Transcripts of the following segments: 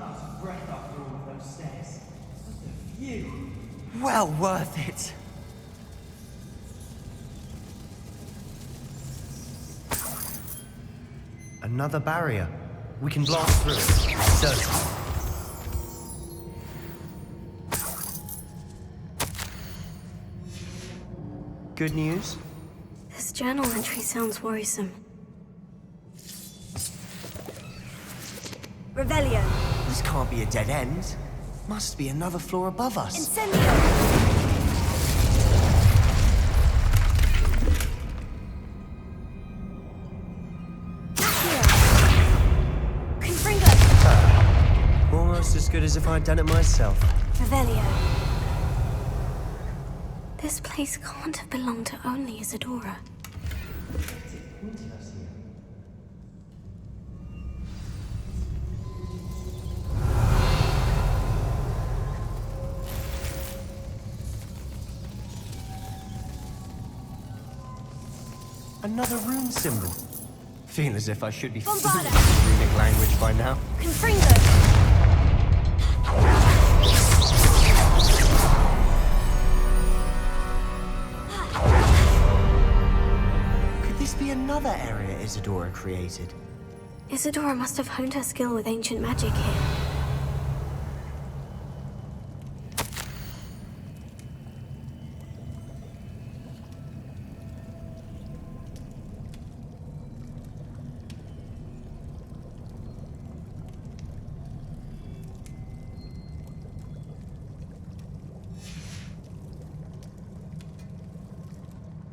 out of breath after all of those stairs. Just a few. Well worth it. Another barrier. We can blast through it. Certainly. Good news? This journal entry sounds worrisome. Revelio. This can't be a dead end. Must be another floor above us. Incendio. Confringo. Almost as good as if I'd done it myself. Revelio. This place can't have belonged to only Isadora. Another rune symbol. Feel as if I should be fluent Bombarda. in runic language by now. Confringo. Could this be another area Isadora created? Isadora must have honed her skill with ancient magic here.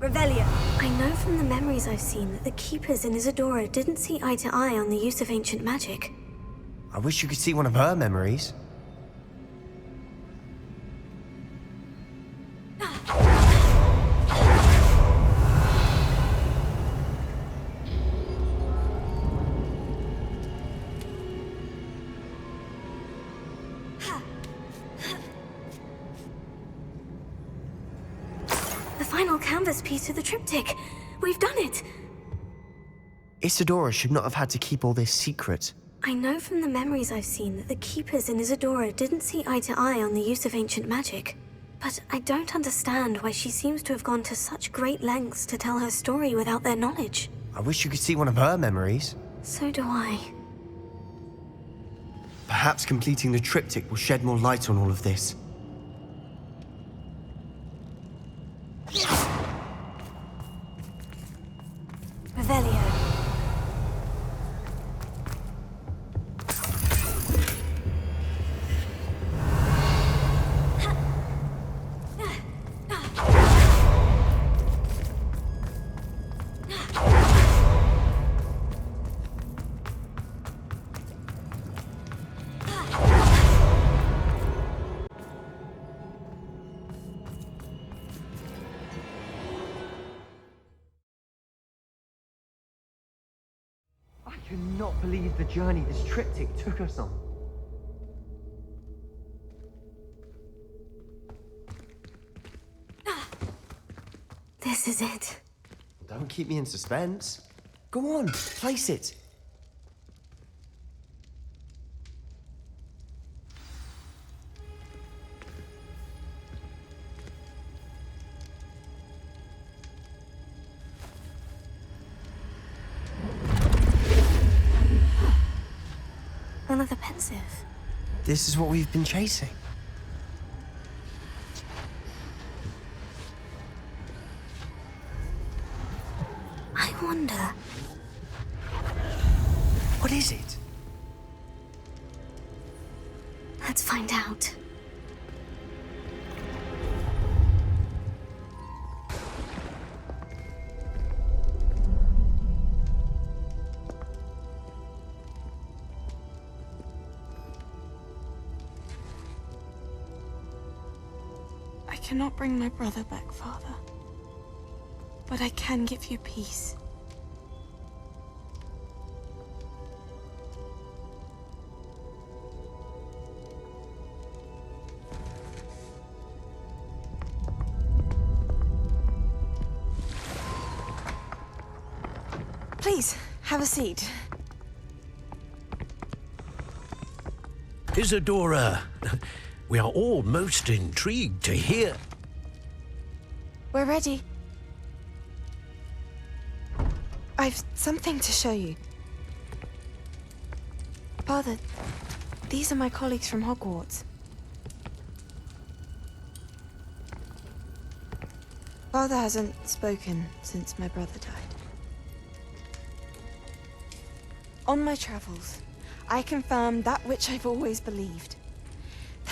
Revelio. I know from the memories I've seen that the Keepers in Isadora didn't see eye to eye on the use of ancient magic. I wish you could see one of her memories. The final canvas piece of the triptych. We've done it! Isadora should not have had to keep all this secret. I know from the memories I've seen that the Keepers in Isadora didn't see eye to eye on the use of ancient magic. But I don't understand why she seems to have gone to such great lengths to tell her story without their knowledge. I wish you could see one of her memories. So do I. Perhaps completing the triptych will shed more light on all of this. Revelio. I cannot believe the journey this triptych took us on. This is it. Don't keep me in suspense. Go on, place it. Another pensive. This is what we've been chasing. I wonder. What is it? Let's find out. I cannot bring my brother back, Father. But I can give you peace. Please, have a seat. Isadora, we are all most intrigued to hear. We're ready. I've something to show you. Father, these are my colleagues from Hogwarts. Father hasn't spoken since my brother died. On my travels, I confirmed that which I've always believed.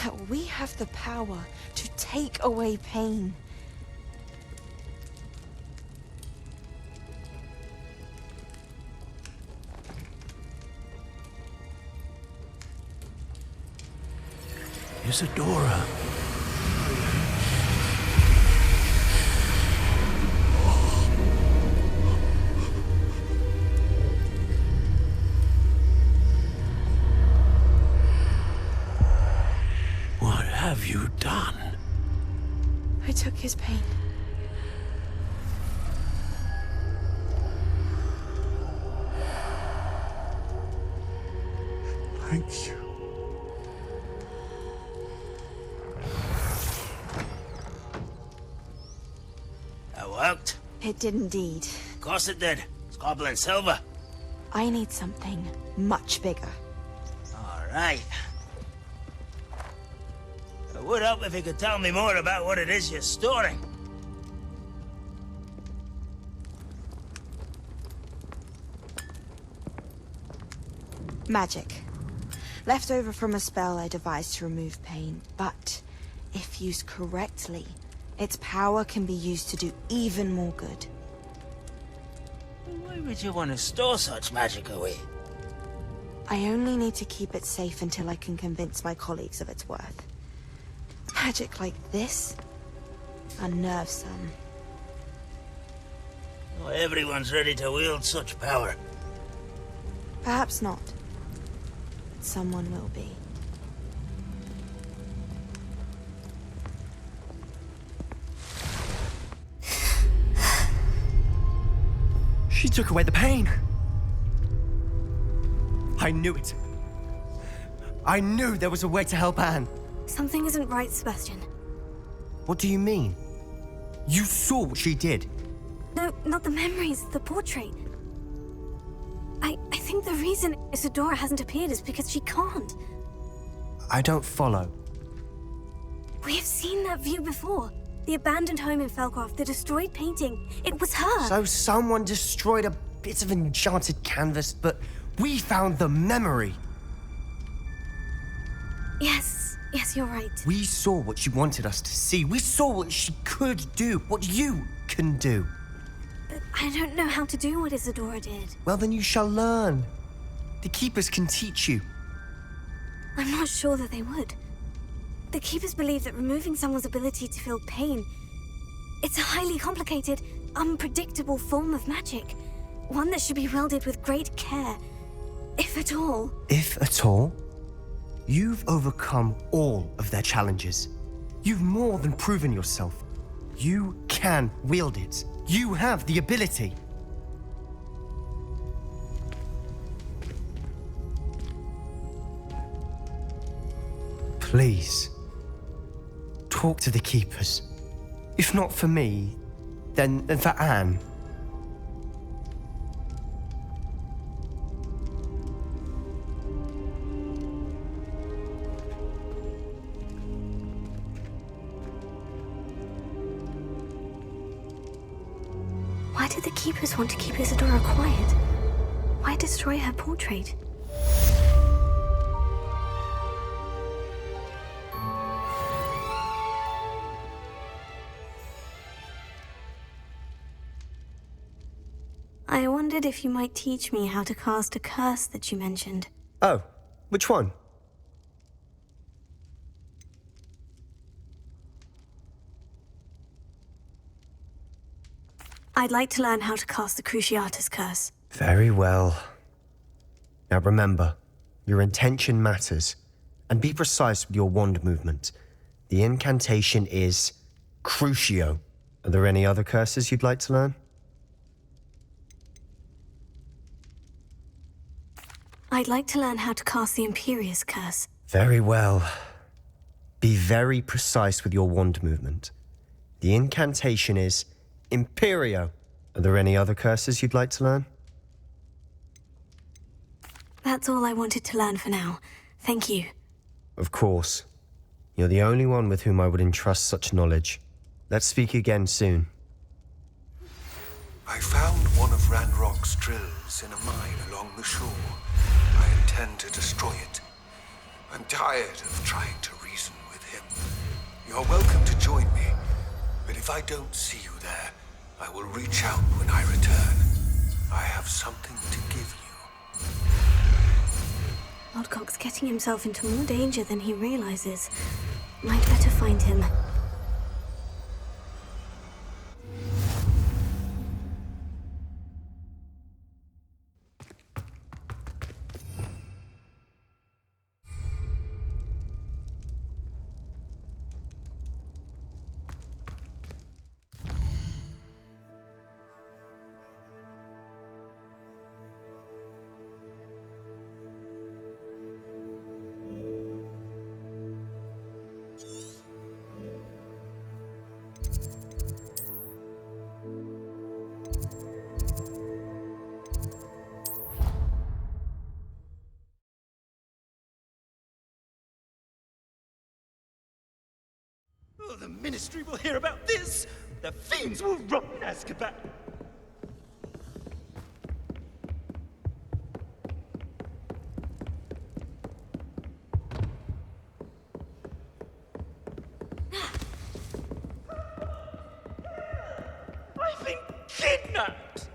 That we have the power to take away pain. Isadora. What have you done? I took his pain. Thank you. That worked. It did indeed. Of course it did. It's goblin silver. I need something much bigger. All right. It would help if you could tell me more about what it is you're storing. Magic. Left over from a spell I devised to remove pain, but if used correctly, its power can be used to do even more good. Why would you want to store such magic away? I only need to keep it safe until I can convince my colleagues of its worth. Magic like this unnerves some. Not everyone's ready to wield such power. Perhaps not. Someone will be. She took away the pain. I knew it. I knew there was a way to help Anne. Something isn't right, Sebastian. What do you mean? You saw what she did. No, not the memories, the portrait. I think the reason Isadora hasn't appeared is because she can't. I don't follow. We have seen that view before. The abandoned home in Felcroft, the destroyed painting. It was her. So someone destroyed a bit of enchanted canvas, but we found the memory. Yes, you're right. We saw what she wanted us to see. We saw what she could do, what you can do. But I don't know how to do what Isadora did. Well, then you shall learn. The Keepers can teach you. I'm not sure that they would. The Keepers believe that removing someone's ability to feel pain, it's a highly complicated, unpredictable form of magic. One that should be wielded with great care, if at all. If at all? You've overcome all of their challenges. You've more than proven yourself. You can wield it. You have the ability. Please, talk to the Keepers. If not for me, then for Anne. Why did the Keepers want to keep Isadora quiet? Why destroy her portrait? I wondered if you might teach me how to cast a curse that you mentioned. Oh, which one? I'd like to learn how to cast the Cruciatus Curse. Very well. Now remember, your intention matters, and be precise with your wand movement. The incantation is Crucio. Are there any other curses you'd like to learn? I'd like to learn how to cast the Imperious Curse. Very well. Be very precise with your wand movement. The incantation is Imperio. Are there any other curses you'd like to learn? That's all I wanted to learn for now. Thank you. Of course. You're the only one with whom I would entrust such knowledge. Let's speak again soon. I found one of Ranrock's drills in a mine along the shore. I intend to destroy it. I'm tired of trying to reason with him. You're welcome to join me, but if I don't see you there, I will reach out when I return. I have something to give you. Lodgok's getting himself into more danger than he realizes. Might better find him. Oh, the Ministry will hear about this! The fiends will rot in Azkaban! I've been kidnapped!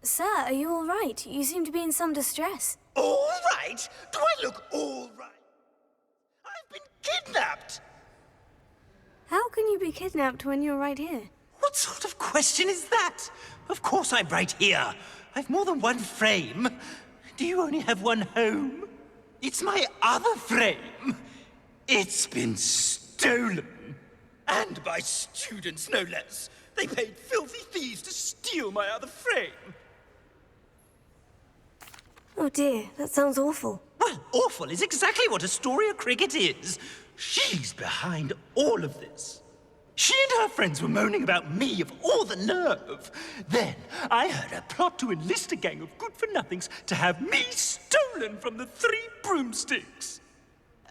Sir, are you all right? You seem to be in some distress. All right? Do I look all right? I've been kidnapped! How can you be kidnapped when you're right here? What sort of question is that? Of course I'm right here. I've more than one frame. Do you only have one home? It's my other frame. It's been stolen. And by students, no less. They paid filthy thieves to steal my other frame. Oh dear, that sounds awful. Well, awful is exactly what Astoria Cricket is. She's behind all of this. She and her friends were moaning about me of all the nerve. Then I heard her plot to enlist a gang of good-for-nothings to have me stolen from the Three Broomsticks.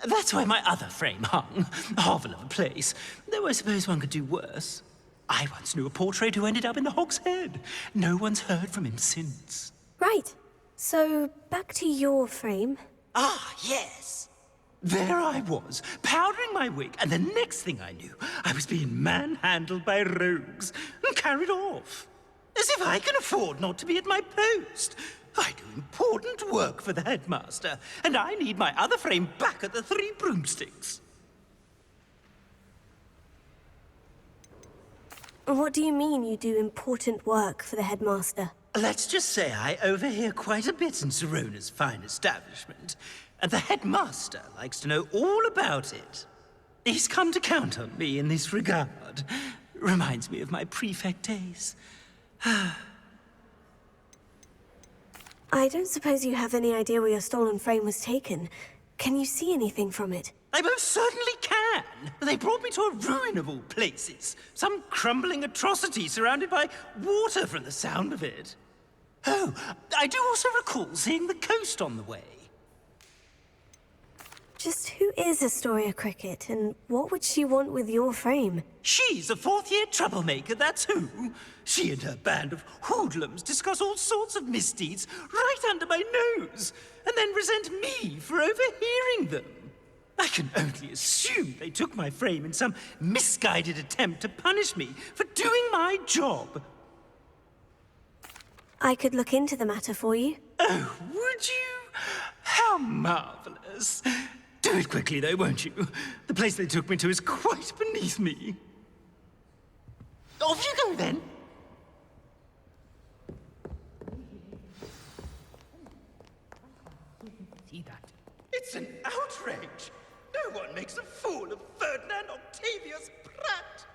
That's where my other frame hung. Hovel of a place. Though I suppose one could do worse. I once knew a portrait who ended up in the Hog's Head. No one's heard from him since. Right. So, back to your frame. Ah, yes. There I was, powdering my wig, and the next thing I knew, I was being manhandled by rogues and carried off. As if I can afford not to be at my post. I do important work for the headmaster, and I need my other frame back at the Three Broomsticks. What do you mean you do important work for the headmaster? Let's just say I overhear quite a bit in Sirona's fine establishment, and the headmaster likes to know all about it. He's come to count on me in this regard. Reminds me of my prefect days. I don't suppose you have any idea where your stolen frame was taken. Can you see anything from it? I most certainly can. They brought me to a ruin of all places. Some crumbling atrocity surrounded by water from the sound of it. Oh, I do also recall seeing the coast on the way. Just who is Astoria Cricket, and what would she want with your frame? She's a fourth-year troublemaker, that's who. She and her band of hoodlums discuss all sorts of misdeeds right under my nose, and then resent me for overhearing them. I can only assume they took my frame in some misguided attempt to punish me for doing my job. I could look into the matter for you. Oh, would you? How marvelous. Do it quickly, though, won't you? The place they took me to is quite beneath me. Off you go, then. See that? It's an outrage. No one makes a fool of Ferdinand Octavius Pratt.